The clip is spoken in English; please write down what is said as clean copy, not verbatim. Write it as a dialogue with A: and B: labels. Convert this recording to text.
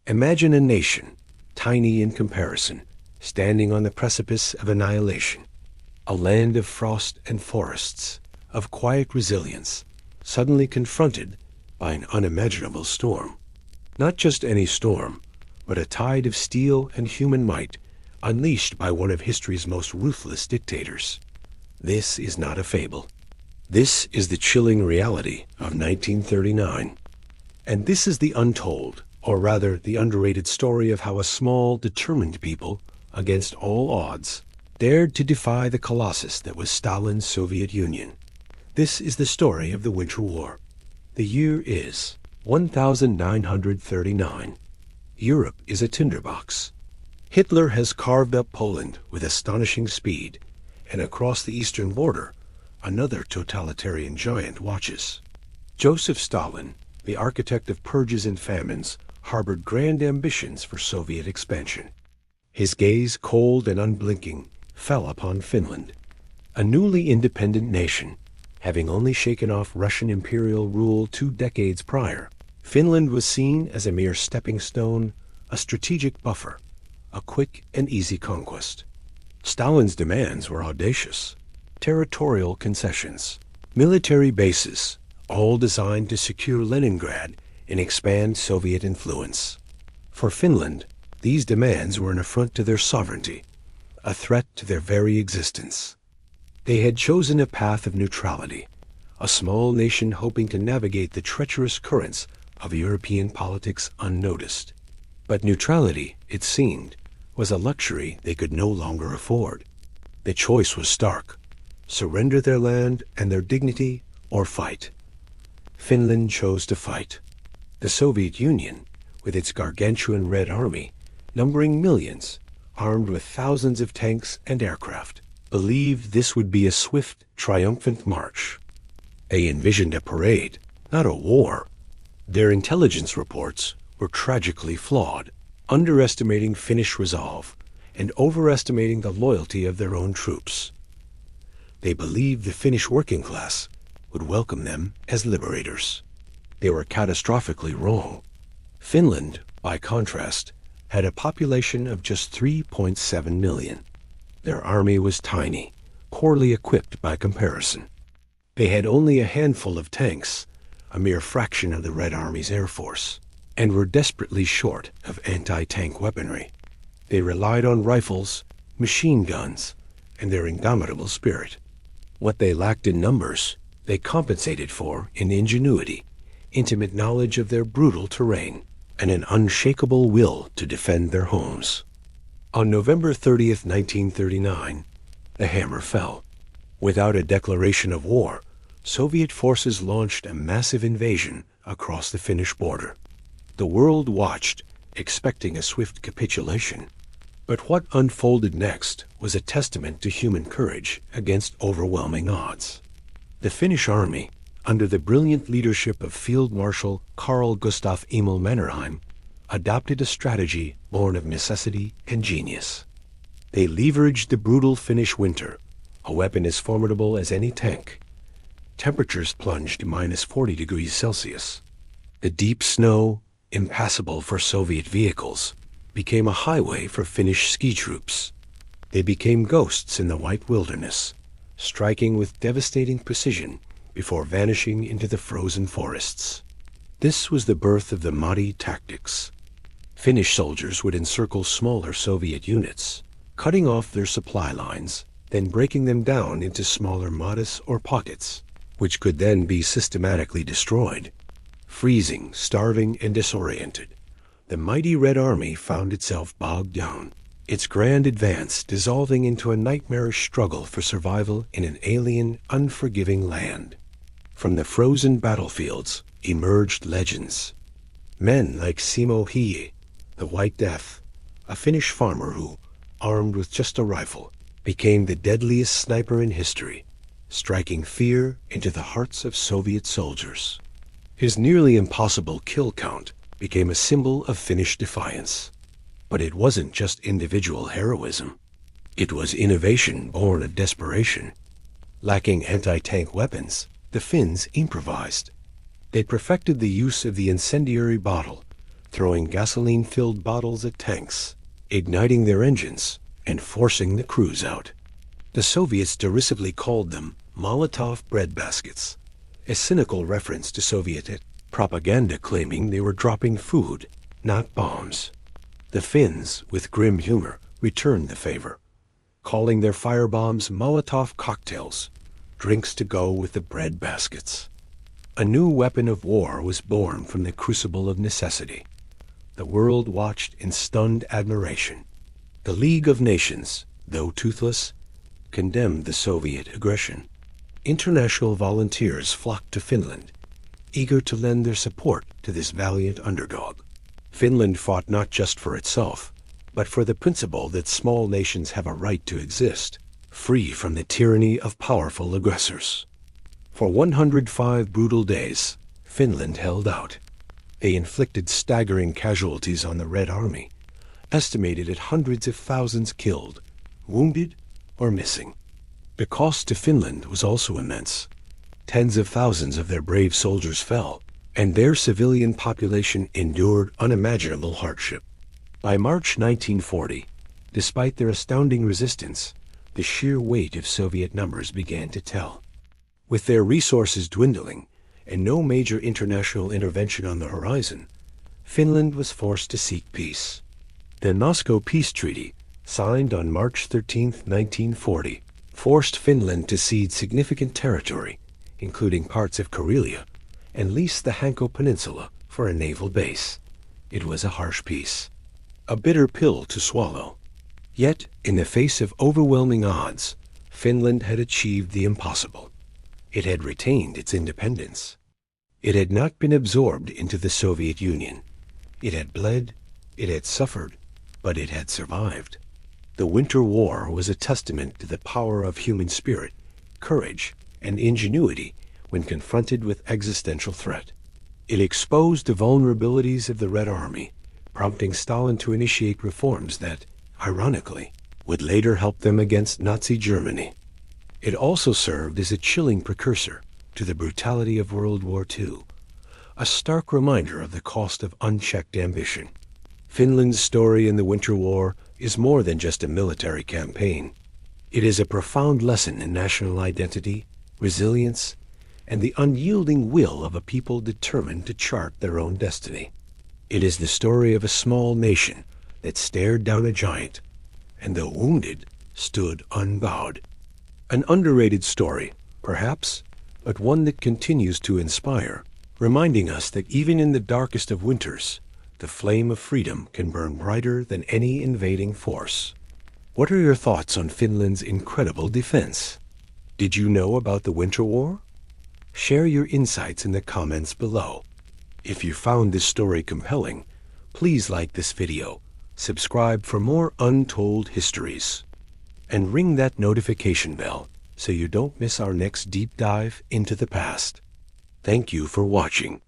A: Imagine a nation, tiny in comparison, standing on the precipice of annihilation. A land of frost and forests, of quiet resilience, suddenly confronted by an unimaginable storm. Not just any storm, but a tide of steel and human might unleashed by one of history's most ruthless dictators. This is not a fable. This is the chilling reality of 1939. And this is the untold, or rather the underrated story of how a small, determined people, against all odds, dared to defy the colossus that was Stalin's Soviet Union. This is the story of the Winter War. The year is 1939. Europe is a tinderbox. Hitler has carved up Poland with astonishing speed, and across the eastern border, another totalitarian giant watches. Joseph Stalin, the architect of purges and famines, harbored grand ambitions for Soviet expansion. His gaze, cold and unblinking, fell upon Finland, a newly independent nation, having only shaken off Russian imperial rule 2 decades prior. Finland was seen as a mere stepping stone, a strategic buffer, a quick and easy conquest. Stalin's demands were audacious. Territorial concessions, military bases, all designed to secure Leningrad and expand Soviet influence. For Finland, these demands were an affront to their sovereignty, a threat to their very existence. They had chosen a path of neutrality, a small nation hoping to navigate the treacherous currents of European politics unnoticed. But neutrality, it seemed, was a luxury they could no longer afford. The choice was stark: surrender their land and their dignity, or fight. Finland chose to fight. The Soviet Union, with its gargantuan Red Army, numbering millions, armed with thousands of tanks and aircraft, believed this would be a swift, triumphant march. They envisioned a parade, not a war. Their intelligence reports were tragically flawed, underestimating Finnish resolve and overestimating the loyalty of their own troops. They believed the Finnish working class would welcome them as liberators. They were catastrophically wrong. Finland, by contrast, had a population of just 3.7 million. Their army was tiny, poorly equipped by comparison. They had only a handful of tanks, a mere fraction of the Red Army's air force, and were desperately short of anti-tank weaponry. They relied on rifles, machine guns, and their indomitable spirit. What they lacked in numbers, they compensated for in ingenuity, intimate knowledge of their brutal terrain, and an unshakable will to defend their homes. On November 30th, 1939, the hammer fell. Without a declaration of war, Soviet forces launched a massive invasion across the Finnish border. The world watched, expecting a swift capitulation. But what unfolded next was a testament to human courage against overwhelming odds. The Finnish army, under the brilliant leadership of Field Marshal Carl Gustaf Emil Mannerheim, adopted a strategy born of necessity and genius. They leveraged the brutal Finnish winter, a weapon as formidable as any tank. Temperatures plunged to -40 degrees Celsius. The deep snow, impassable for Soviet vehicles, became a highway for Finnish ski troops. They became ghosts in the white wilderness, striking with devastating precision before vanishing into the frozen forests. This was the birth of the Mahti tactics. Finnish soldiers would encircle smaller Soviet units, cutting off their supply lines, then breaking them down into smaller mottes or pockets, which could then be systematically destroyed. Freezing, starving, and disoriented, the mighty Red Army found itself bogged down, its grand advance dissolving into a nightmarish struggle for survival in an alien, unforgiving land. From the frozen battlefields emerged legends. Men like Simo Hayha, the White Death, a Finnish farmer who, armed with just a rifle, became the deadliest sniper in history, striking fear into the hearts of Soviet soldiers. His nearly impossible kill count became a symbol of Finnish defiance. But it wasn't just individual heroism. It was innovation born of desperation. Lacking anti-tank weapons, the Finns improvised. They perfected the use of the incendiary bottle, throwing gasoline-filled bottles at tanks, igniting their engines, and forcing the crews out. The Soviets derisively called them Molotov breadbaskets, a cynical reference to Soviet propaganda claiming they were dropping food, not bombs. The Finns, with grim humor, returned the favor, calling their firebombs Molotov Cocktails, drinks to go with the breadbaskets. A new weapon of war was born from the crucible of necessity. The world watched in stunned admiration. The League of Nations, though toothless, condemned the Soviet aggression. International volunteers flocked to Finland, eager to lend their support to this valiant underdog. Finland fought not just for itself, but for the principle that small nations have a right to exist, free from the tyranny of powerful aggressors. For 105 brutal days, Finland held out. They inflicted staggering casualties on the Red Army, estimated at hundreds of thousands killed, wounded, or missing. The cost to Finland was also immense. Tens of thousands of their brave soldiers fell, and their civilian population endured unimaginable hardship. By March 1940, despite their astounding resistance, the sheer weight of Soviet numbers began to tell. With their resources dwindling and no major international intervention on the horizon, Finland was forced to seek peace. The Moscow Peace Treaty, signed on March 13, 1940, forced Finland to cede significant territory, including parts of Karelia, and lease the Hanko Peninsula for a naval base. It was a harsh peace, a bitter pill to swallow. Yet, in the face of overwhelming odds, Finland had achieved the impossible. It had retained its independence. It had not been absorbed into the Soviet Union. It had bled, it had suffered, but it had survived. The Winter War was a testament to the power of human spirit, courage, and ingenuity when confronted with existential threat. It exposed the vulnerabilities of the Red Army, prompting Stalin to initiate reforms that, ironically, would later help them against Nazi Germany. It also served as a chilling precursor to the brutality of World War II, a stark reminder of the cost of unchecked ambition. Finland's story in the Winter War is more than just a military campaign. It is a profound lesson in national identity, resilience, and the unyielding will of a people determined to chart their own destiny. It is the story of a small nation that stared down a giant, and though wounded, stood unbowed. An underrated story, perhaps, but one that continues to inspire, reminding us that even in the darkest of winters, the flame of freedom can burn brighter than any invading force. What are your thoughts on Finland's incredible defense? Did you know about the Winter War? Share your insights in the comments below. If you found this story compelling, please like this video, subscribe for more untold histories, and ring that notification bell so you don't miss our next deep dive into the past. Thank you for watching.